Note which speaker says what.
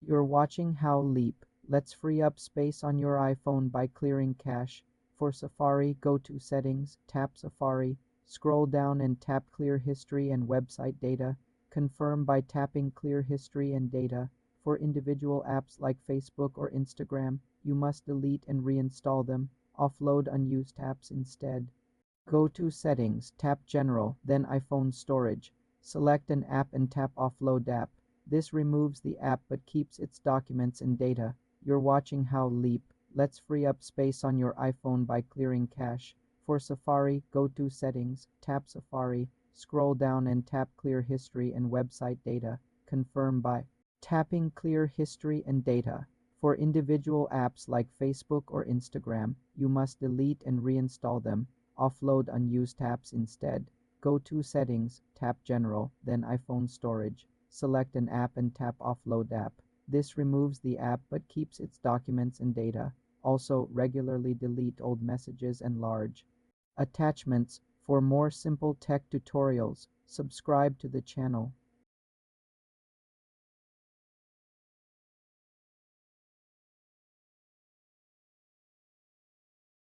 Speaker 1: You're watching How Leap. Let's free up space on your iPhone by clearing cache. For Safari, go to Settings, tap Safari, scroll down and tap Clear History and Website Data. Confirm by tapping Clear History and Data. For individual apps like Facebook or Instagram, you must delete and reinstall them. Offload unused apps instead. Go to Settings, tap General, then iPhone Storage. Select an app and tap Offload App. This removes the app but keeps its documents and data. You're watching How Leap. Let's free up space on your iPhone by clearing cache. For Safari, go to Settings, tap Safari, scroll down and tap Clear History and Website Data. Confirm by tapping Clear History and Data. For individual apps like Facebook or Instagram, you must delete and reinstall them. Offload unused apps instead. Go to Settings, tap General, then iPhone Storage. Select an app and tap Offload App. This removes the app but keeps its documents and data. Also, regularly delete old messages and large attachments. For more simple tech tutorials, subscribe to the channel.